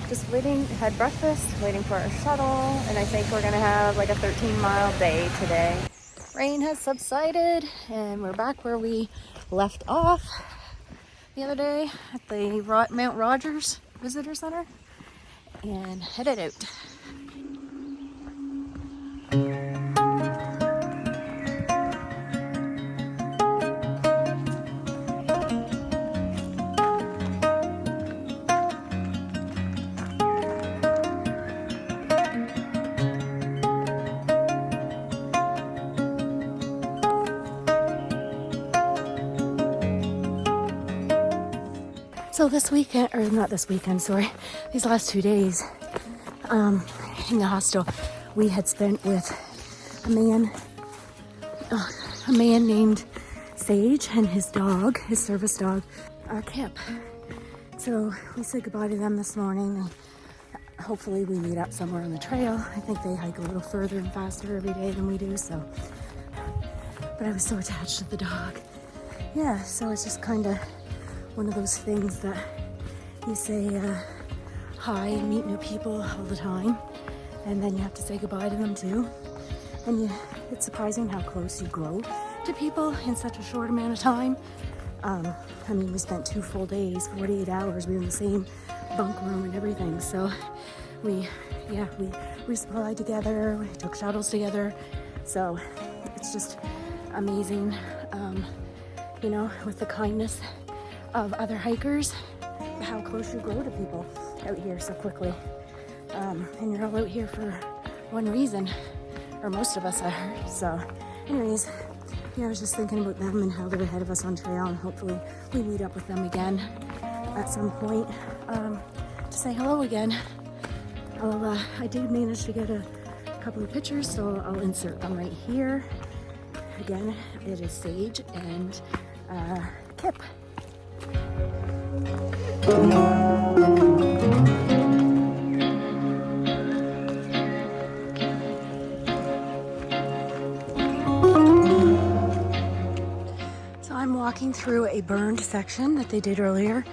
just waiting, had breakfast, waiting for our shuttle, and I think we're gonna have like a 13-mile day today. Rain has subsided and we're back where we left off the other day at the Mount Rogers Visitor Center and headed out. So this weekend, or not this weekend, sorry, these last 2 days in the hostel, we had spent with a man named Sage and his dog, his service dog, Kip. So we said goodbye to them this morning. Hopefully we meet up somewhere on the trail. I think they hike a little further and faster every day than we do, so. But I was so attached to the dog. Yeah, so it's just kind of one of those things that you say hi and meet new people all the time, and then you have to say goodbye to them too. And it's surprising how close you grow to people in such a short amount of time. I mean, we spent 2 full days, 48 hours. We were in the same bunk room and everything. So we resupplied together, we took shuttles together. So it's just amazing, you know, with the kindness of other hikers, how close you grow to people out here so quickly. And you're all out here for one reason, or most of us are. So anyways, yeah, I was just thinking about them and how they're ahead of us on trail, and hopefully we meet up with them again at some point to say hello again. I did manage to get a couple of pictures, so I'll insert them right here. Again, it is Sage and Kip. So I'm walking through a burned section that they did earlier.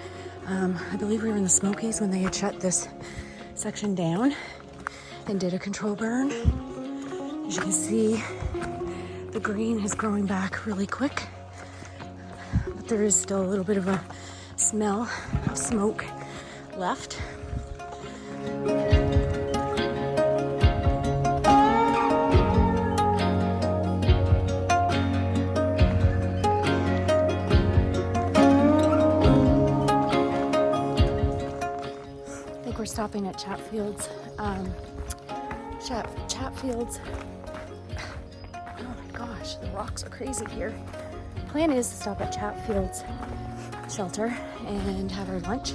I believe we were in the Smokies when they had shut this section down and did a control burn. As you can see, the green is growing back really quick, but there is still a little bit of a smell of smoke left. I think we're stopping at Chatfield's. Chatfield's. Oh my gosh, the rocks are crazy here. Plan is to stop at Chatfield's shelter and have our lunch.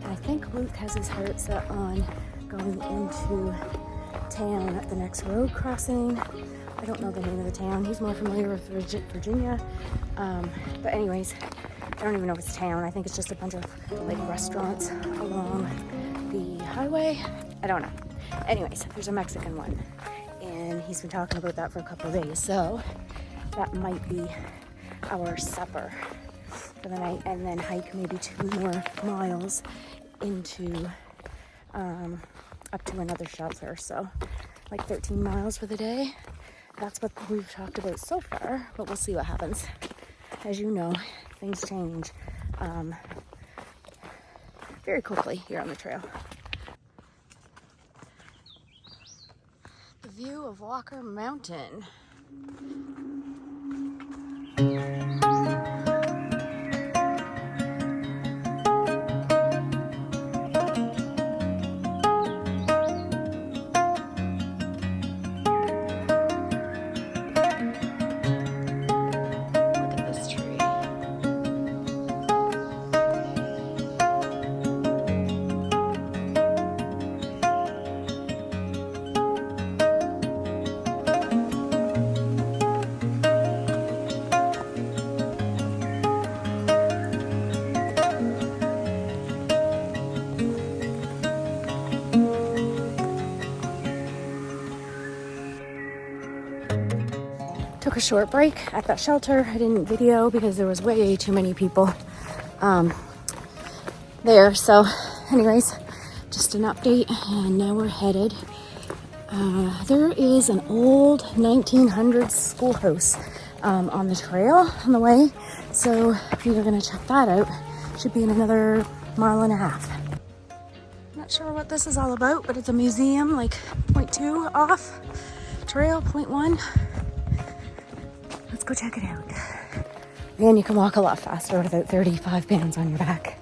And I think Luke has his heart set on going into town at the next road crossing. I don't know the name of the town. He's more familiar with Virginia. But anyways, I don't even know if it's town. I think it's just a bunch of like restaurants along the highway. I don't know. Anyways, there's a Mexican one, and he's been talking about that for a couple of days. So that might be our supper for the night, and then hike maybe 2 more miles into up to another shelter. So like 13 miles for the day. That's what we've talked about so far, but we'll see what happens. As you know, things change very quickly here on the trail. The view of Walker Mountain. Took a short break at that shelter. I didn't video because there was way too many people there. So anyways, Just an update, and now we're headed. There is an old 1900s schoolhouse on the trail on the way, so if you're gonna check that out, should be in another mile and a half. Not sure what this is all about, but it's a museum, like 0.2 off trail, 0.1. Let's go check it out. And you can walk a lot faster without 35 pounds on your back.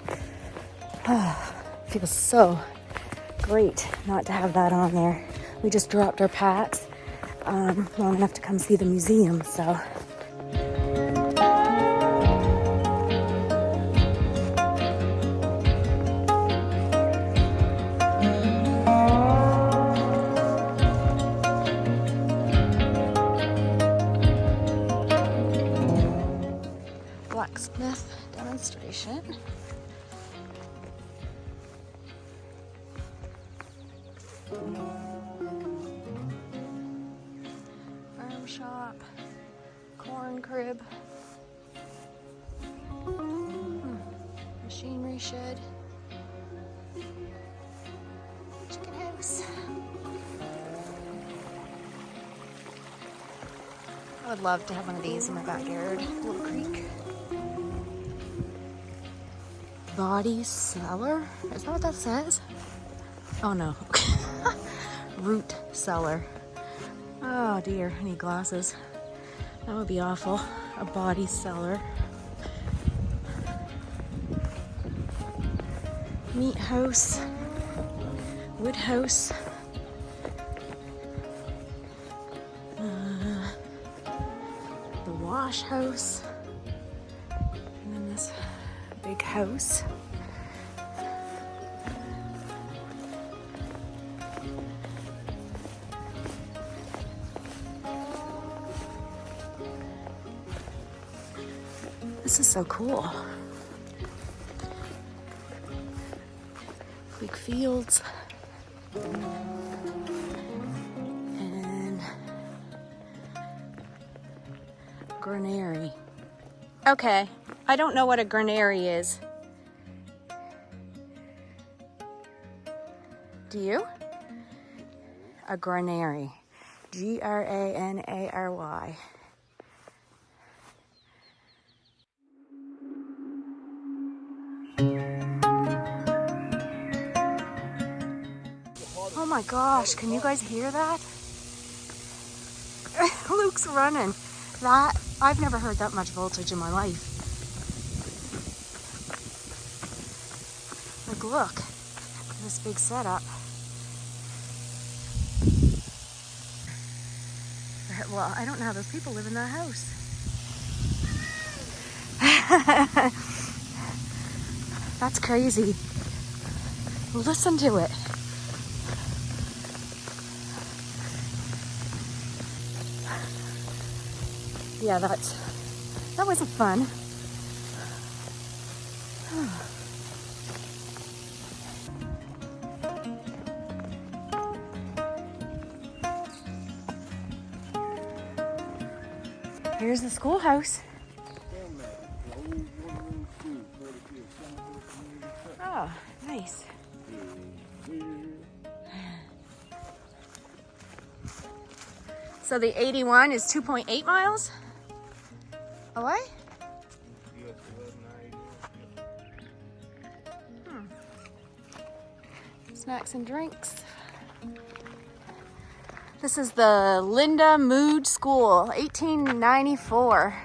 Feels so great not to have that on there. We just dropped our packs long enough to come see the museum, so. Blacksmith demonstration. Farm shop, corn crib, machinery shed, chicken house. I would love to have one of these in my backyard, little creek. Body cellar? Is that what that says? Oh no. Root cellar. Oh dear, I need glasses. That would be awful. A body cellar. Meat house. Wood house. The wash house. And then this big house. This is so cool. Big fields. And granary. Okay, I don't know what a granary is. Do you? A granary. Granary. Oh my gosh, can you guys hear that? Luke's running. That, I've never heard that much voltage in my life. Like, look, this big setup. Well, I don't know how those people live in that house. That's crazy. Listen to it. Yeah, that wasn't fun. Here's the schoolhouse. Oh, nice. So the 81 is 2.8 miles away? Snacks and drinks. This is the Linda Mood School, 1894.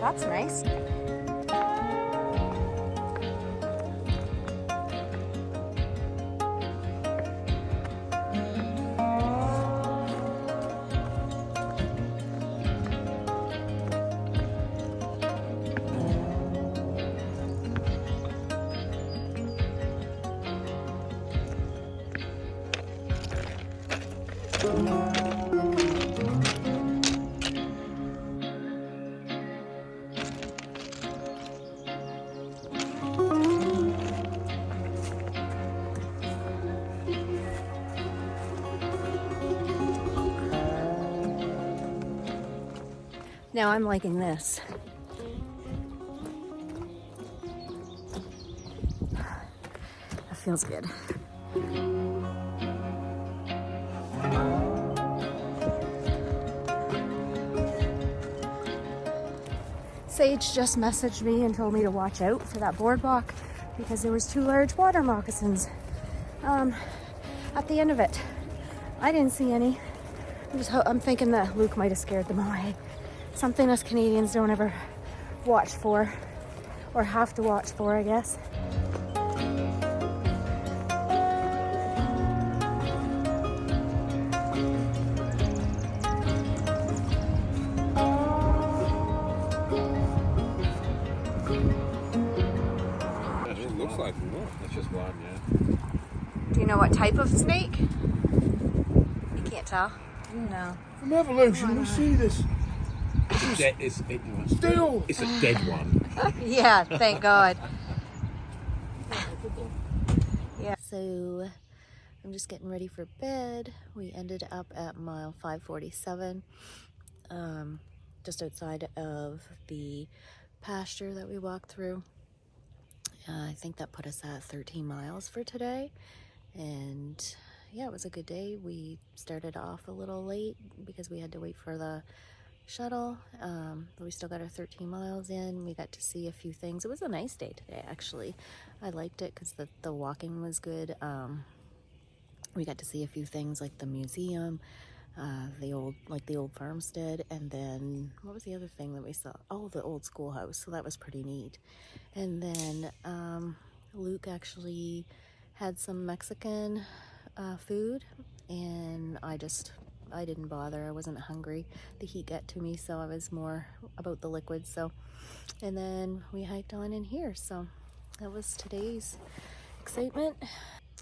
That's nice. Now I'm liking this. That feels good. Sage just messaged me and told me to watch out for that boardwalk because there was 2 large water moccasins at the end of it. I didn't see any. I'm thinking that Luke might have scared them away. Something us Canadians don't ever watch for, or have to watch for, I guess. It looks like one. It's just one, yeah. Do you know what type of snake? You can't tell? No. From evolution, we see this. It's a dead one. Yeah, thank God. Yeah. So I'm just getting ready for bed. We ended up at mile 547, just outside of the pasture that we walked through. I think that put us at 13 miles for today. And yeah, it was a good day. We started off a little late because we had to wait for the shuttle, but we still got our 13 miles in. We got to see a few things. It was a nice day today, actually. I liked it because the walking was good. We got to see a few things like the museum, the old farmstead, and then what was the other thing that we saw? Oh, the old schoolhouse. So that was pretty neat. And then Luke actually had some Mexican food, and I didn't bother. I wasn't hungry. The heat got to me, so I was more about the liquids. So, and then we hiked on in here. So that was today's excitement.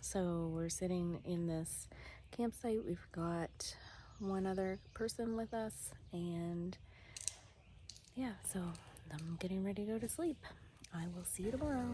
So we're sitting in this campsite. We've got one other person with us, and yeah, so I'm getting ready to go to sleep. I will see you tomorrow.